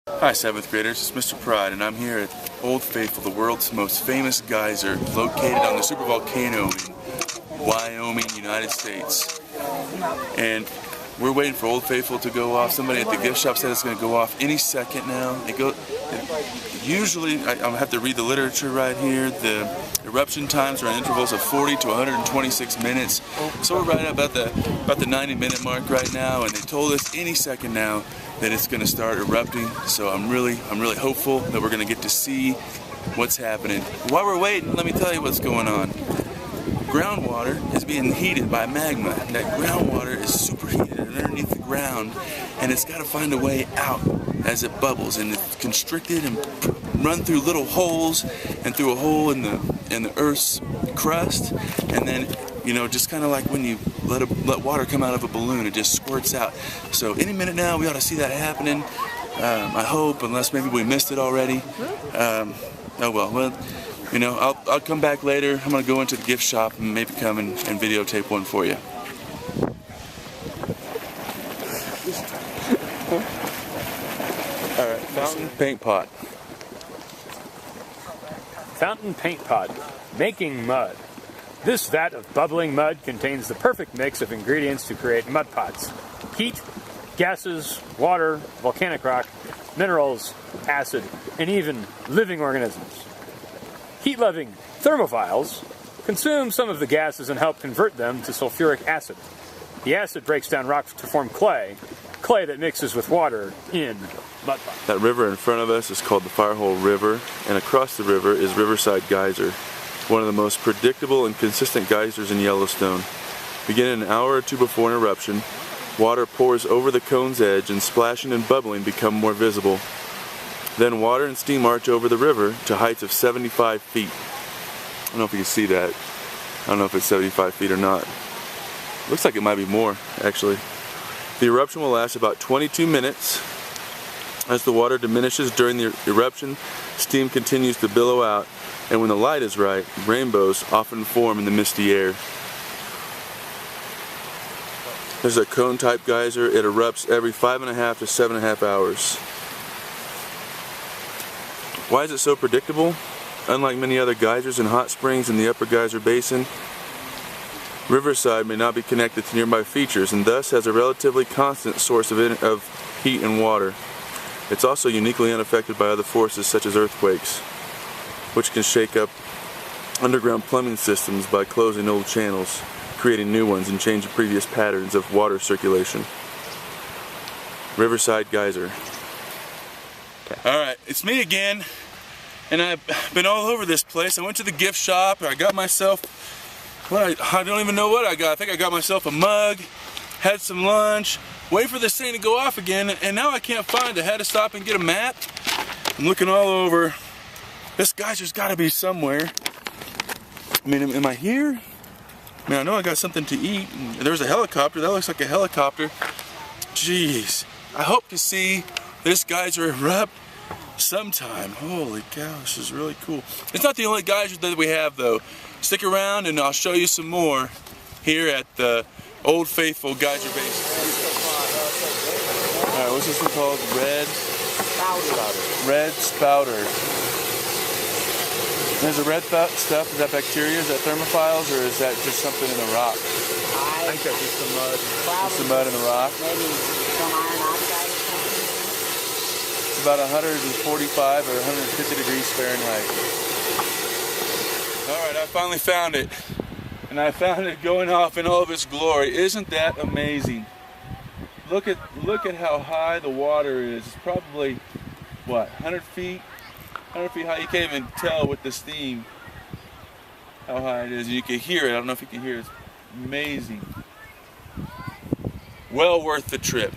Hi 7th graders, it's Mr. Pride and I'm here at Old Faithful, the world's most famous geyser located on the supervolcano in Wyoming, United States. And we're waiting for Old Faithful to go off. Somebody at the gift shop said it's going to go off any second now. Usually, I have to read the literature right here. The eruption times are in intervals of 40 to 126 minutes. So we're right about the 90-minute mark right now, and they told us any second now that it's going to start erupting. So I'm really hopeful that we're going to get to see what's happening. While we're waiting, let me tell you what's going on. Groundwater is being heated by magma. That groundwater is superheated underneath the ground, and it's got to find a way out as it bubbles, and it's constricted and run through little holes and through a hole in the Earth's crust, and then just kind of like when you let water come out of a balloon, it just squirts out. So any minute now we ought to see that happening. I hope, unless maybe we missed it already. Oh well. I'll come back later. I'm going to go into the gift shop and maybe come and videotape one for you. Alright, fountain paint pot. Fountain paint pot. Making mud. This vat of bubbling mud contains the perfect mix of ingredients to create mud pots. Heat, gases, water, volcanic rock, minerals, acid, and even living organisms. Heat-loving thermophiles consume some of the gases and help convert them to sulfuric acid. The acid breaks down rock to form clay that mixes with water in mud pots. That river in front of us is called the Firehole River, and across the river is Riverside Geyser, one of the most predictable and consistent geysers in Yellowstone. Beginning an hour or two before an eruption, water pours over the cone's edge and splashing and bubbling become more visible. Then water and steam march over the river to heights of 75 feet. I don't know if you can see that. I don't know if it's 75 feet or not. Looks like it might be more, actually. The eruption will last about 22 minutes. As the water diminishes during the eruption, steam continues to billow out, and when the light is right, rainbows often form in the misty air. There's a cone-type geyser. It erupts every 5.5 to 7.5 hours. Why is it so predictable? Unlike many other geysers and hot springs in the Upper Geyser Basin, Riverside may not be connected to nearby features and thus has a relatively constant source of heat and water. It's also uniquely unaffected by other forces such as earthquakes, which can shake up underground plumbing systems by closing old channels, creating new ones, and changing previous patterns of water circulation. Riverside Geyser. Alright, it's me again, and I've been all over this place. I went to the gift shop, I got myself, I don't even know what I got. I think I got myself a mug, had some lunch, wait for this thing to go off again, and now I can't find it. I had to stop and get a map. I'm looking all over. This geyser's got to be somewhere. I mean, am I here? I mean, I know I got something to eat. There's a helicopter. That looks like a helicopter. Jeez. I hope to see this geyser erupt sometime. Holy cow, this is really cool. It's not the only geyser that we have, though. Stick around and I'll show you some more here at the Old Faithful Geyser Basin. Alright, what's this one called? Red spouter. There's the red stuff. Is that bacteria? Is that thermophiles? Or is that just something in the rock? I think that's just the mud. Just the mud in the rock. Maybe some iron oxide or something. It's about 145 or 150 degrees Fahrenheit. Alright, I finally found it. And I found it going off in all of its glory. Isn't that amazing? Look at how high the water is. It's probably, what, 100 feet? 100 feet high. You can't even tell with the steam how high it is. You can hear it. I don't know if you can hear it. It's amazing. Well worth the trip.